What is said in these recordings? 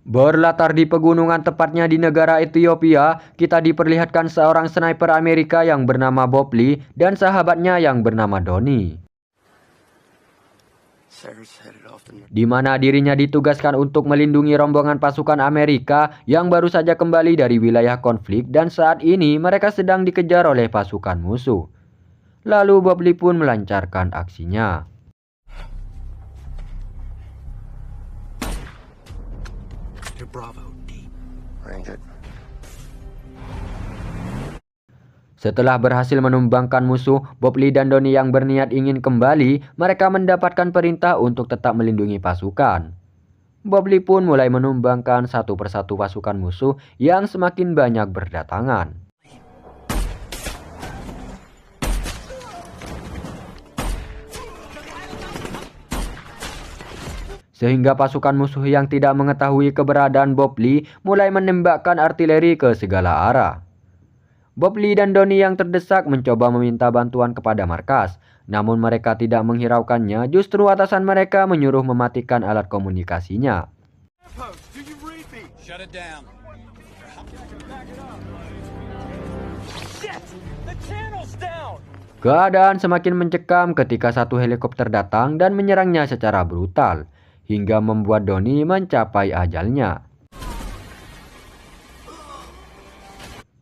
Berlatar di pegunungan tepatnya di negara Ethiopia, kita diperlihatkan seorang sniper Amerika yang bernama Bob Lee dan sahabatnya yang bernama Donnie, di mana dirinya ditugaskan untuk melindungi rombongan pasukan Amerika yang baru saja kembali dari wilayah konflik dan saat ini mereka sedang dikejar oleh pasukan musuh. Lalu Bob Lee pun melancarkan aksinya. Setelah berhasil menumbangkan musuh, Bob Lee dan Donnie yang berniat ingin kembali, mereka mendapatkan perintah untuk tetap melindungi pasukan. Bob Lee pun mulai menumbangkan satu persatu pasukan musuh yang semakin banyak berdatangan. Sehingga pasukan musuh yang tidak mengetahui keberadaan Bob Lee mulai menembakkan artileri ke segala arah. Bob Lee dan Donnie yang terdesak mencoba meminta bantuan kepada markas, namun mereka tidak menghiraukannya, justru atasan mereka menyuruh mematikan alat komunikasinya. Keadaan semakin mencekam ketika satu helikopter datang dan menyerangnya secara brutal, hingga membuat Donnie mencapai ajalnya.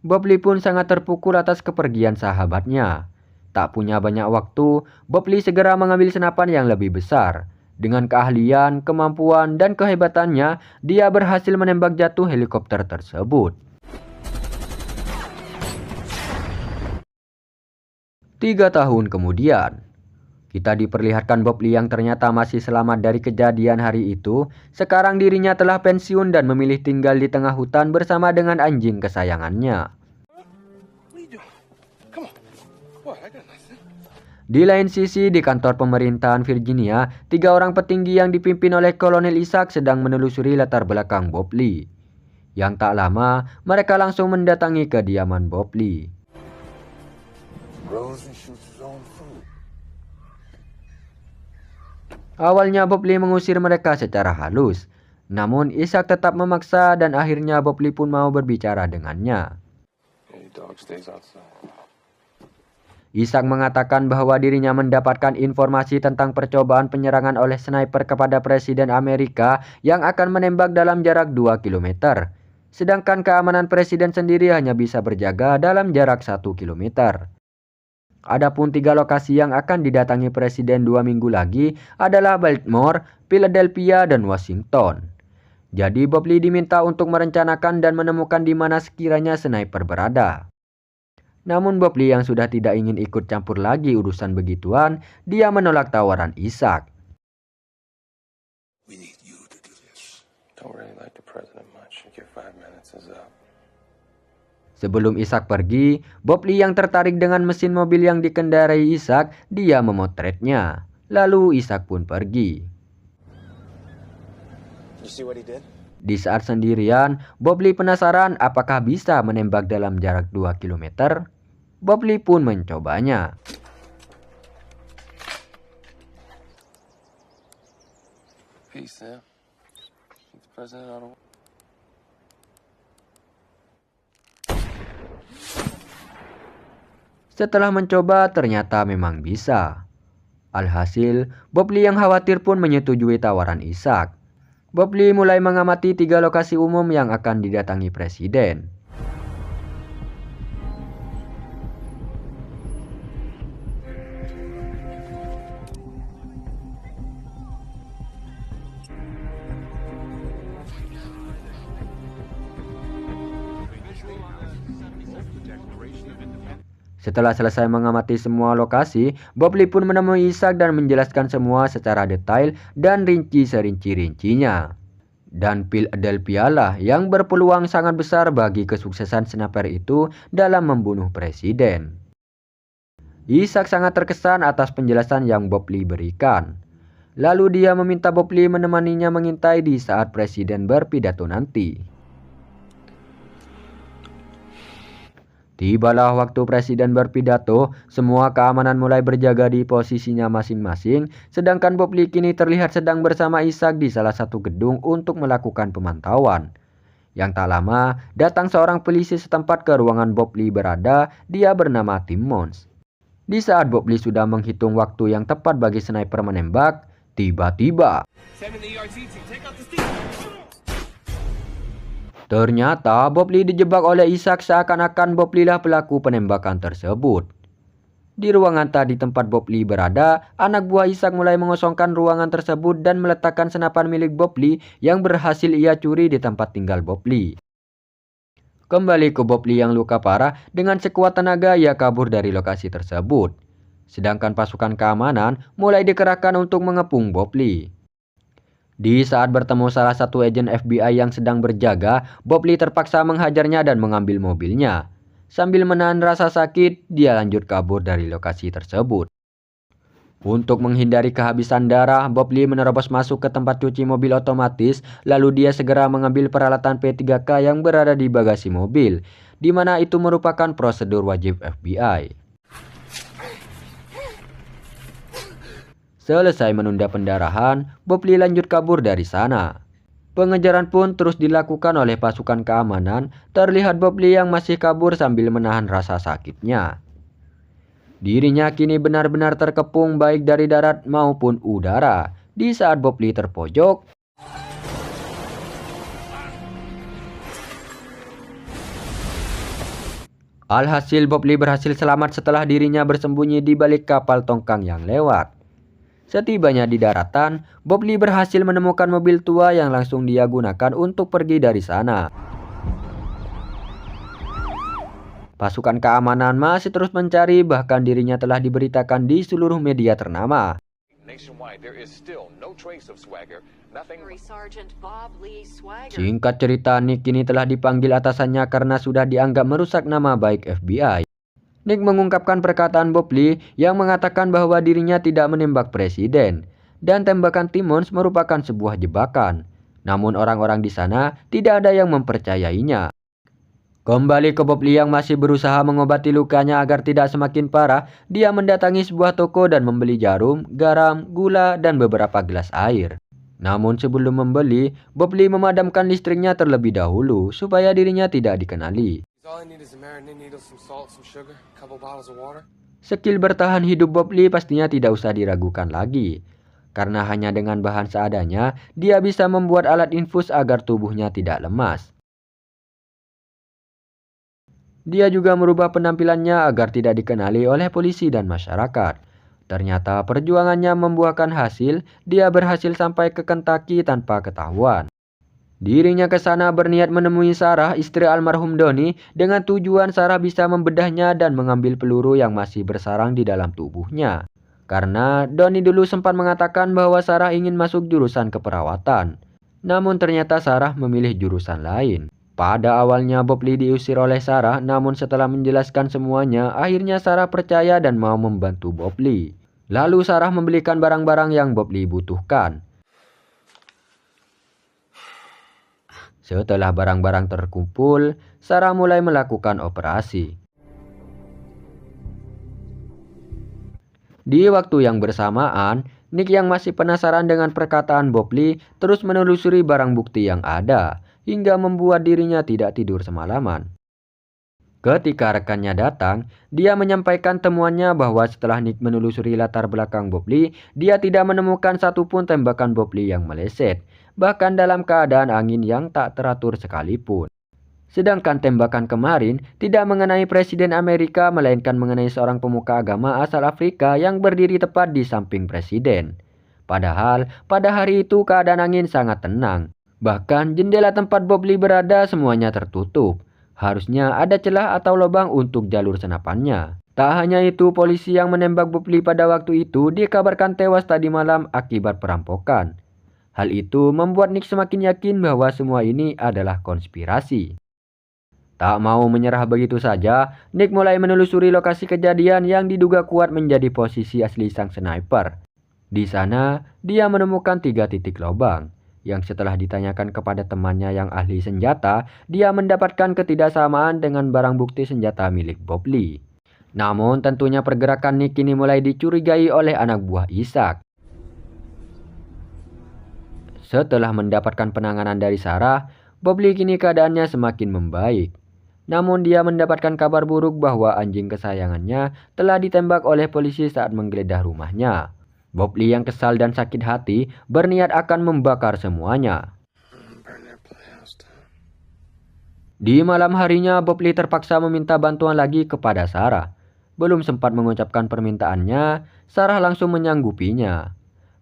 Bob Lee pun sangat terpukul atas kepergian sahabatnya. Tak punya banyak waktu, Bob Lee segera mengambil senapan yang lebih besar. Dengan keahlian, kemampuan, dan kehebatannya, dia berhasil menembak jatuh helikopter tersebut. 3 tahun kemudian, kita diperlihatkan Bob Lee yang ternyata masih selamat dari kejadian hari itu. Sekarang dirinya telah pensiun dan memilih tinggal di tengah hutan bersama dengan anjing kesayangannya. Di lain sisi, di kantor pemerintahan Virginia, 3 orang petinggi yang dipimpin oleh Kolonel Isaac sedang menelusuri latar belakang Bob Lee. Yang tak lama, mereka langsung mendatangi kediaman Bob Lee. Awalnya Bob Lee mengusir mereka secara halus, namun Isaac tetap memaksa dan akhirnya Bob Lee pun mau berbicara dengannya. Isaac mengatakan bahwa dirinya mendapatkan informasi tentang percobaan penyerangan oleh sniper kepada Presiden Amerika yang akan menembak dalam jarak 2 km. Sedangkan keamanan Presiden sendiri hanya bisa berjaga dalam jarak 1 km. Adapun 3 lokasi yang akan didatangi Presiden 2 minggu lagi adalah Baltimore, Philadelphia, dan Washington. Jadi Bob Lee diminta untuk merencanakan dan menemukan di mana sekiranya sniper berada. Namun Bob Lee yang sudah tidak ingin ikut campur lagi urusan begituan, dia menolak tawaran Isaac. Sebelum Isaac pergi, Bob Lee yang tertarik dengan mesin mobil yang dikendarai Isaac, dia memotretnya. Lalu Isaac pun pergi. Di saat sendirian, Bob Lee penasaran apakah bisa menembak dalam jarak 2 km. Bob Lee pun mencobanya. Setelah mencoba, ternyata memang bisa. Alhasil, Bob Lee yang khawatir pun menyetujui tawaran Isaac. Bob Lee mulai mengamati 3 lokasi umum yang akan didatangi Presiden. Setelah selesai mengamati semua lokasi, Bob Lee pun menemui Isaac dan menjelaskan semua secara detail dan rinci serinci-rincinya. Dan Philadelphia lah yang berpeluang sangat besar bagi kesuksesan sniper itu dalam membunuh presiden. Isaac sangat terkesan atas penjelasan yang Bob Lee berikan. Lalu dia meminta Bob Lee menemaninya mengintai di saat presiden berpidato nanti. Tibalah waktu Presiden berpidato, semua keamanan mulai berjaga di posisinya masing-masing, sedangkan Bob Lee kini terlihat sedang bersama Ishak di salah satu gedung untuk melakukan pemantauan. Yang tak lama, datang seorang polisi setempat ke ruangan Bob Lee berada, dia bernama Timmons. Di saat Bob Lee sudah menghitung waktu yang tepat bagi sniper menembak, tiba-tiba ternyata Bob Lee dijebak oleh Ishak, seakan-akan Bob Lee lah pelaku penembakan tersebut. Di ruangan tadi tempat Bob Lee berada, anak buah Ishak mulai mengosongkan ruangan tersebut dan meletakkan senapan milik Bob Lee yang berhasil ia curi di tempat tinggal Bob Lee. Kembali ke Bob Lee yang luka parah, dengan sekuat tenaga ia kabur dari lokasi tersebut. Sedangkan pasukan keamanan mulai dikerahkan untuk mengepung Bob Lee. Di saat bertemu salah satu agen FBI yang sedang berjaga, Bob Lee terpaksa menghajarnya dan mengambil mobilnya. Sambil menahan rasa sakit, dia lanjut kabur dari lokasi tersebut. Untuk menghindari kehabisan darah, Bob Lee menerobos masuk ke tempat cuci mobil otomatis, lalu dia segera mengambil peralatan P3K yang berada di bagasi mobil, di mana itu merupakan prosedur wajib FBI. Selesai menunda pendarahan, Bob Lee lanjut kabur dari sana. Pengejaran pun terus dilakukan oleh pasukan keamanan, terlihat Bob Lee yang masih kabur sambil menahan rasa sakitnya. Dirinya kini benar-benar terkepung baik dari darat maupun udara. Di saat Bob Lee terpojok, alhasil Bob Lee berhasil selamat setelah dirinya bersembunyi di balik kapal tongkang yang lewat. Setibanya di daratan, Bob Lee berhasil menemukan mobil tua yang langsung dia gunakan untuk pergi dari sana. Pasukan keamanan masih terus mencari, bahkan dirinya telah diberitakan di seluruh media ternama. Singkat cerita, Nick kini telah dipanggil atasannya karena sudah dianggap merusak nama baik FBI. Nick mengungkapkan perkataan Bob Lee yang mengatakan bahwa dirinya tidak menembak presiden, dan tembakan Timmons merupakan sebuah jebakan. Namun orang-orang di sana tidak ada yang mempercayainya. Kembali ke Bob Lee yang masih berusaha mengobati lukanya agar tidak semakin parah, dia mendatangi sebuah toko dan membeli jarum, garam, gula, dan beberapa gelas air. Namun sebelum membeli, Bob Lee memadamkan listriknya terlebih dahulu supaya dirinya tidak dikenali. Skill bertahan hidup Bob Lee pastinya tidak usah diragukan lagi. Karena hanya dengan bahan seadanya, dia bisa membuat alat infus agar tubuhnya tidak lemas. Dia juga merubah penampilannya agar tidak dikenali oleh polisi dan masyarakat. Ternyata perjuangannya membuahkan hasil, dia berhasil sampai ke Kentucky tanpa ketahuan. Dirinya ke sana berniat menemui Sarah, istri almarhum Donnie, dengan tujuan Sarah bisa membedahnya dan mengambil peluru yang masih bersarang di dalam tubuhnya. Karena Donnie dulu sempat mengatakan bahwa Sarah ingin masuk jurusan keperawatan. Namun ternyata Sarah memilih jurusan lain. Pada awalnya Bob Lee diusir oleh Sarah, namun setelah menjelaskan semuanya, akhirnya Sarah percaya dan mau membantu Bob Lee. Lalu Sarah membelikan barang-barang yang Bob Lee butuhkan. Setelah barang-barang terkumpul, Sarah mulai melakukan operasi. Di waktu yang bersamaan, Nick yang masih penasaran dengan perkataan Bob Lee terus menelusuri barang bukti yang ada, hingga membuat dirinya tidak tidur semalaman. Ketika rekannya datang, dia menyampaikan temuannya bahwa setelah Nick menelusuri latar belakang Bob Lee, dia tidak menemukan satupun tembakan Bob Lee yang meleset, bahkan dalam keadaan angin yang tak teratur sekalipun. Sedangkan tembakan kemarin tidak mengenai Presiden Amerika, melainkan mengenai seorang pemuka agama asal Afrika yang berdiri tepat di samping Presiden. Padahal pada hari itu keadaan angin sangat tenang. Bahkan jendela tempat Bob Lee berada semuanya tertutup. Harusnya ada celah atau lubang untuk jalur senapannya. Tak hanya itu, polisi yang menembak Bob Lee pada waktu itu dikabarkan tewas tadi malam akibat perampokan. Hal itu membuat Nick semakin yakin bahwa semua ini adalah konspirasi. Tak mau menyerah begitu saja, Nick mulai menelusuri lokasi kejadian yang diduga kuat menjadi posisi asli sang sniper. Di sana, dia menemukan 3 titik lubang. yang setelah ditanyakan kepada temannya yang ahli senjata, dia mendapatkan ketidaksamaan dengan barang bukti senjata milik Bob Lee. Namun tentunya pergerakan Nick kini mulai dicurigai oleh anak buah Ishak. Setelah mendapatkan penanganan dari Sarah, Bob Lee kini keadaannya semakin membaik. Namun dia mendapatkan kabar buruk bahwa anjing kesayangannya telah ditembak oleh polisi saat menggeledah rumahnya. Bob Lee yang kesal dan sakit hati berniat akan membakar semuanya. Di malam harinya, Bob Lee terpaksa meminta bantuan lagi kepada Sarah. Belum sempat mengucapkan permintaannya, Sarah langsung menyanggupinya.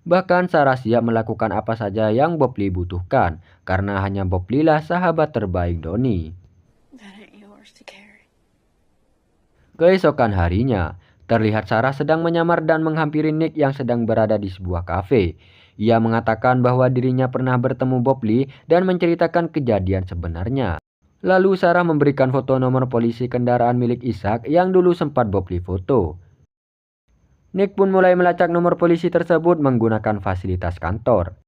Bahkan Sarah siap melakukan apa saja yang Bob Lee butuhkan, karena hanya Bob Lee lah sahabat terbaik Donnie. Keesokan harinya, terlihat Sarah sedang menyamar dan menghampiri Nick yang sedang berada di sebuah kafe. Ia mengatakan bahwa dirinya pernah bertemu Bob Lee dan menceritakan kejadian sebenarnya. Lalu Sarah memberikan foto nomor polisi kendaraan milik Ishak yang dulu sempat Bob Lee foto. Nick pun mulai melacak nomor polisi tersebut menggunakan fasilitas kantor.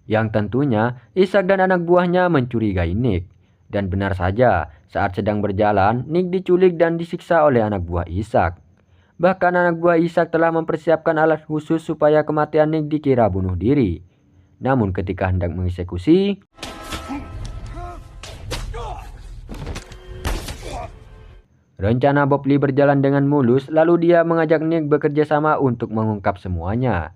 Yang tentunya Ishak dan anak buahnya mencurigai Nick. Dan benar saja, saat sedang berjalan, Nick diculik dan disiksa oleh anak buah Ishak. Bahkan anak buah Ishak telah mempersiapkan alat khusus supaya kematian Nick dikira bunuh diri. Namun ketika hendak mengeksekusi, rencana Bob Lee berjalan dengan mulus, lalu dia mengajak Nick bekerja sama untuk mengungkap semuanya.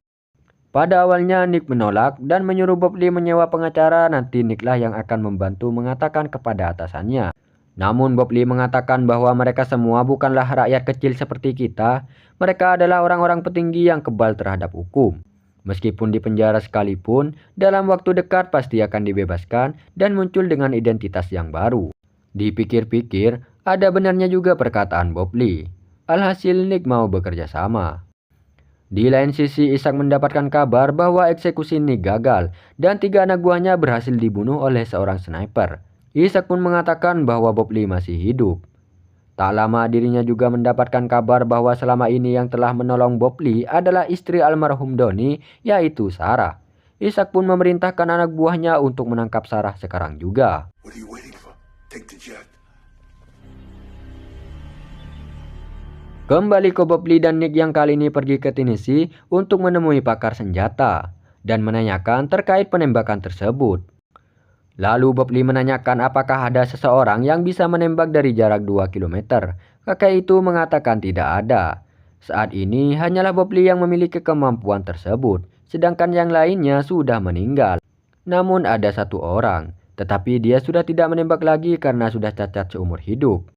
Pada awalnya Nick menolak dan menyuruh Bob Lee menyewa pengacara, nanti Nick lah yang akan membantu mengatakan kepada atasannya. Namun Bob Lee mengatakan bahwa mereka semua bukanlah rakyat kecil seperti kita, mereka adalah orang-orang petinggi yang kebal terhadap hukum. Meskipun di penjara sekalipun, dalam waktu dekat pasti akan dibebaskan dan muncul dengan identitas yang baru. Dipikir-pikir, ada benarnya juga perkataan Bob Lee. Alhasil Nick mau bekerja sama. Di lain sisi, Ishak mendapatkan kabar bahwa eksekusi Nick gagal dan 3 anak buahnya berhasil dibunuh oleh seorang sniper. Ishak pun mengatakan bahwa Bob Lee masih hidup. Tak lama dirinya juga mendapatkan kabar bahwa selama ini yang telah menolong Bob Lee adalah istri almarhum Donnie, yaitu Sarah. Ishak pun memerintahkan anak buahnya untuk menangkap Sarah sekarang juga. Kembali ke Bob Lee dan Nick yang kali ini pergi ke Tennessee untuk menemui pakar senjata dan menanyakan terkait penembakan tersebut. Lalu Bob Lee menanyakan apakah ada seseorang yang bisa menembak dari jarak 2 km. Kakek itu mengatakan tidak ada. Saat ini hanyalah Bob Lee yang memiliki kemampuan tersebut, sedangkan yang lainnya sudah meninggal. Namun ada 1 orang, tetapi dia sudah tidak menembak lagi karena sudah cacat seumur hidup.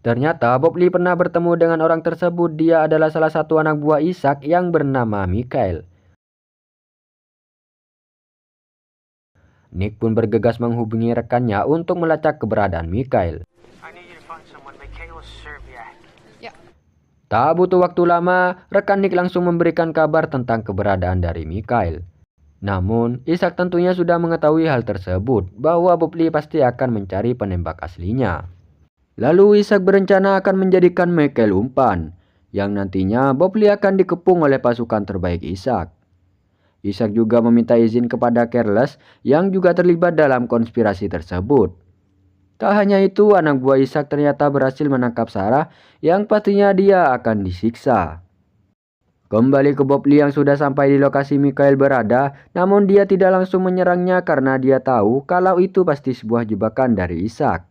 Ternyata Bob Lee pernah bertemu dengan orang tersebut. Dia adalah salah satu anak buah Ishak yang bernama Michael. Nick pun bergegas menghubungi rekannya untuk melacak keberadaan Michael. Tak butuh waktu lama, rekan Nick langsung memberikan kabar tentang keberadaan dari Michael. Namun, Ishak tentunya sudah mengetahui hal tersebut, bahwa Bob Lee pasti akan mencari penembak aslinya. Lalu Ishak berencana akan menjadikan Michael umpan, yang nantinya Bob Lee akan dikepung oleh pasukan terbaik Ishak. Ishak juga meminta izin kepada Careless yang juga terlibat dalam konspirasi tersebut. Tak hanya itu, anak buah Ishak ternyata berhasil menangkap Sarah yang pastinya dia akan disiksa. Kembali ke Bob Lee yang sudah sampai di lokasi Michael berada, namun dia tidak langsung menyerangnya karena dia tahu kalau itu pasti sebuah jebakan dari Ishak.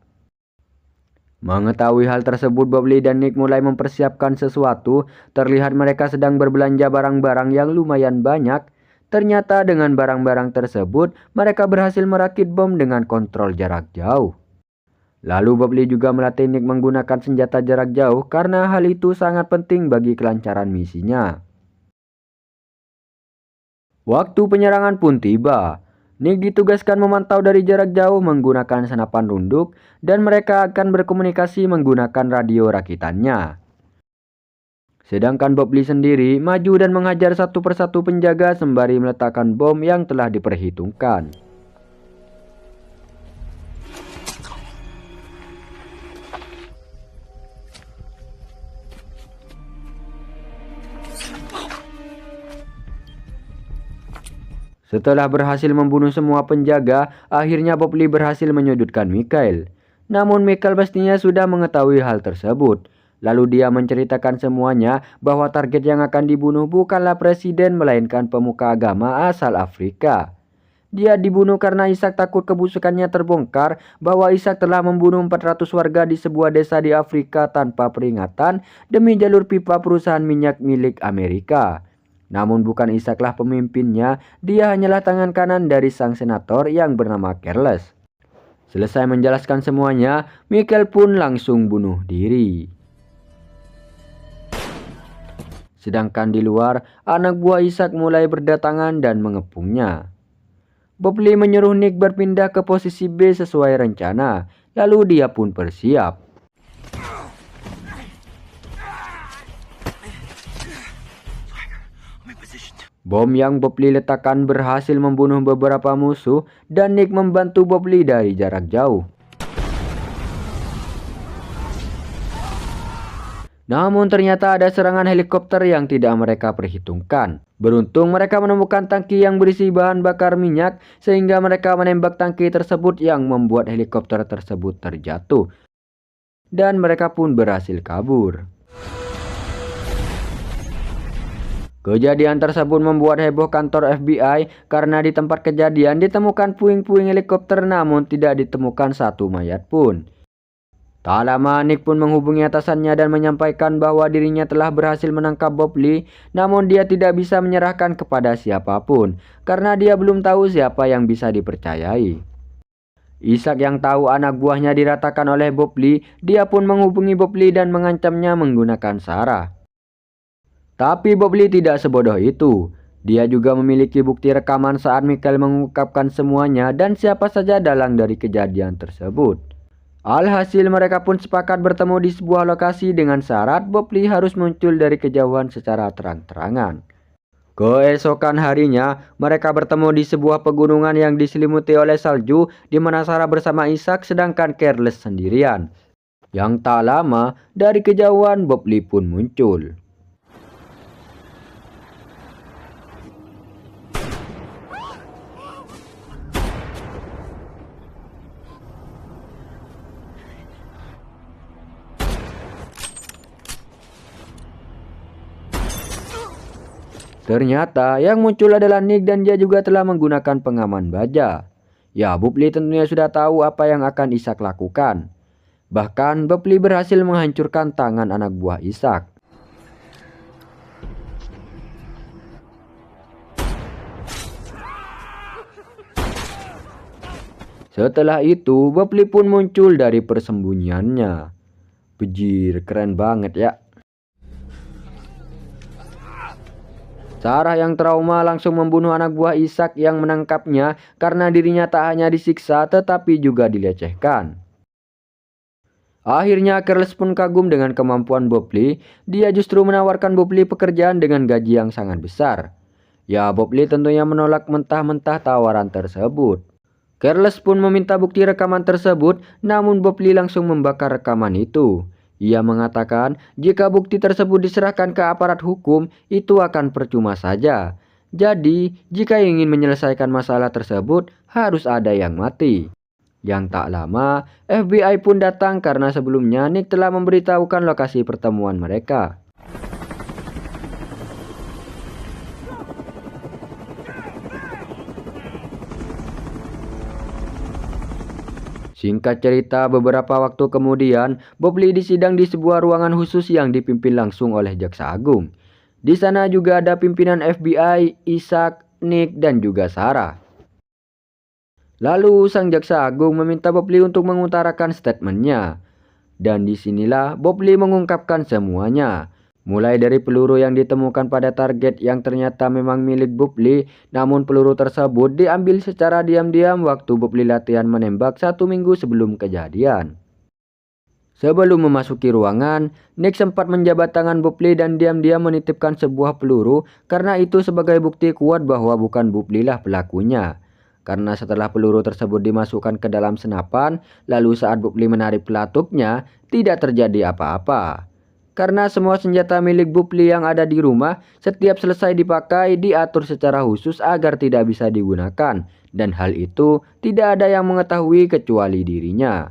Mengetahui hal tersebut, Bob Lee dan Nick mulai mempersiapkan sesuatu. Terlihat mereka sedang berbelanja barang-barang yang lumayan banyak. Ternyata dengan barang-barang tersebut, mereka berhasil merakit bom dengan kontrol jarak jauh. Lalu Bob Lee juga melatih Nick menggunakan senjata jarak jauh karena hal itu sangat penting bagi kelancaran misinya. Waktu penyerangan pun tiba. Nick ditugaskan memantau dari jarak jauh menggunakan senapan runduk dan mereka akan berkomunikasi menggunakan radio rakitannya. Sedangkan Bob Lee sendiri maju dan menghajar satu persatu penjaga sembari meletakkan bom yang telah diperhitungkan. Setelah berhasil membunuh semua penjaga, akhirnya Bob Lee berhasil menyudutkan Mikhail. Namun Mikhail pastinya sudah mengetahui hal tersebut. Lalu dia menceritakan semuanya bahwa target yang akan dibunuh bukanlah presiden melainkan pemuka agama asal Afrika. Dia dibunuh karena Ishak takut kebusukannya terbongkar bahwa Ishak telah membunuh 400 warga di sebuah desa di Afrika tanpa peringatan demi jalur pipa perusahaan minyak milik Amerika. Namun bukan Ishaklah pemimpinnya, dia hanyalah tangan kanan dari sang senator yang bernama Charles. Selesai menjelaskan semuanya, Mikhail pun langsung bunuh diri. Sedangkan di luar, anak buah Ishak mulai berdatangan dan mengepungnya. Bob Lee menyuruh Nick berpindah ke posisi B sesuai rencana, lalu dia pun bersiap. Bom yang Bob Lee letakkan berhasil membunuh beberapa musuh dan Nick membantu Bob Lee dari jarak jauh. Namun ternyata ada serangan helikopter yang tidak mereka perhitungkan. Beruntung mereka menemukan tangki yang berisi bahan bakar minyak sehingga mereka menembak tangki tersebut yang membuat helikopter tersebut terjatuh. Dan mereka pun berhasil kabur. Kejadian tersebut membuat heboh kantor FBI karena di tempat kejadian ditemukan puing-puing helikopter namun tidak ditemukan satu mayat pun. Tak lama Nick pun menghubungi atasannya dan menyampaikan bahwa dirinya telah berhasil menangkap Bob Lee, namun dia tidak bisa menyerahkan kepada siapapun karena dia belum tahu siapa yang bisa dipercayai. Ishak yang tahu anak buahnya diratakan oleh Bob Lee, dia pun menghubungi Bob Lee dan mengancamnya menggunakan Sarah. Tapi Bob Lee tidak sebodoh itu. Dia juga memiliki bukti rekaman saat Mikhail mengungkapkan semuanya dan siapa saja dalang dari kejadian tersebut. Alhasil mereka pun sepakat bertemu di sebuah lokasi dengan syarat Bob Lee harus muncul dari kejauhan secara terang-terangan. Keesokan harinya, mereka bertemu di sebuah pegunungan yang diselimuti oleh salju di mana Sarah bersama Ishak sedangkan Charles sendirian. Yang tak lama, dari kejauhan Bob Lee pun muncul. Ternyata yang muncul adalah Nick dan dia juga telah menggunakan pengaman baja. Ya, Bob Lee tentunya sudah tahu apa yang akan Ishak lakukan. Bahkan Bob Lee berhasil menghancurkan tangan anak buah Ishak. Setelah itu Bob Lee pun muncul dari persembunyiannya. Bejir, keren banget ya. Sarah yang trauma langsung membunuh anak buah Ishak yang menangkapnya karena dirinya tak hanya disiksa tetapi juga dilecehkan. Akhirnya Charles pun kagum dengan kemampuan Bob Lee. Dia justru menawarkan Bob Lee pekerjaan dengan gaji yang sangat besar. Ya, Bob Lee tentunya menolak mentah-mentah tawaran tersebut. Charles pun meminta bukti rekaman tersebut, namun Bob Lee langsung membakar rekaman itu. Ia mengatakan jika bukti tersebut diserahkan ke aparat hukum, itu akan percuma saja. Jadi, jika ingin menyelesaikan masalah tersebut, harus ada yang mati. Yang tak lama, FBI pun datang karena sebelumnya Nick telah memberitahukan lokasi pertemuan mereka. Singkat cerita, beberapa waktu kemudian, Bob Lee disidang di sebuah ruangan khusus yang dipimpin langsung oleh Jaksa Agung. Di sana juga ada pimpinan FBI, Ishak, Nick, dan juga Sarah. Lalu sang Jaksa Agung meminta Bob Lee untuk mengutarakan statementnya. Dan disinilah Bob Lee mengungkapkan semuanya. Mulai dari peluru yang ditemukan pada target yang ternyata memang milik Bob Lee, namun peluru tersebut diambil secara diam-diam waktu Bob Lee latihan menembak 1 minggu sebelum kejadian. Sebelum memasuki ruangan, Nick sempat menjabat tangan Bob Lee dan diam-diam menitipkan sebuah peluru karena itu sebagai bukti kuat bahwa bukan Bob Lee lah pelakunya. Karena setelah peluru tersebut dimasukkan ke dalam senapan, lalu saat Bob Lee menarik pelatuknya, tidak terjadi apa-apa. Karena semua senjata milik Bob Lee yang ada di rumah setiap selesai dipakai diatur secara khusus agar tidak bisa digunakan, dan hal itu tidak ada yang mengetahui kecuali dirinya.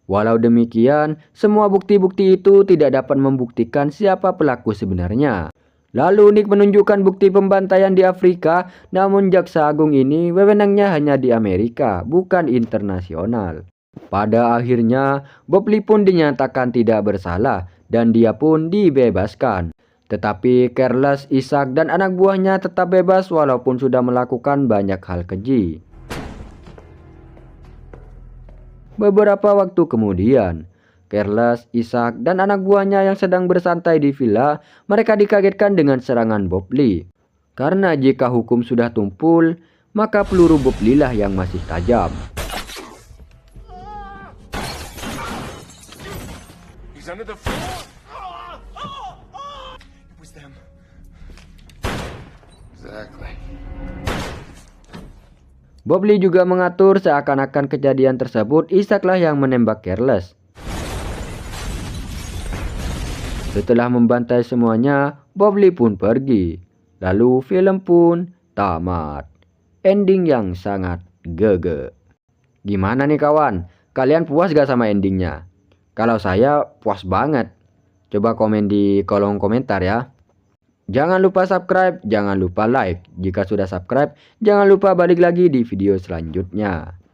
Walau demikian, semua bukti-bukti itu tidak dapat membuktikan siapa pelaku sebenarnya. Lalu Nick menunjukkan bukti pembantaian di Afrika, namun jaksa agung ini wewenangnya hanya di Amerika, bukan internasional. Pada akhirnya, Bob Lee pun dinyatakan tidak bersalah dan dia pun dibebaskan. Tetapi Careless, Isaac, dan anak buahnya tetap bebas walaupun sudah melakukan banyak hal keji. Beberapa waktu kemudian, Careless, Isaac, dan anak buahnya yang sedang bersantai di villa, mereka dikagetkan dengan serangan Bob Lee. Karena jika hukum sudah tumpul, maka peluru Bob Lee lah yang masih tajam. Bob Lee juga mengatur seakan-akan kejadian tersebut Isaac lah yang menembak Careless. Setelah membantai semuanya, Bob Lee pun pergi. Lalu film pun tamat. Ending yang sangat gege. Gimana nih kawan? Kalian puas gak sama endingnya? Kalau saya puas banget. Coba komen di kolom komentar ya. Jangan lupa subscribe, jangan lupa like. Jika sudah subscribe, jangan lupa balik lagi di video selanjutnya.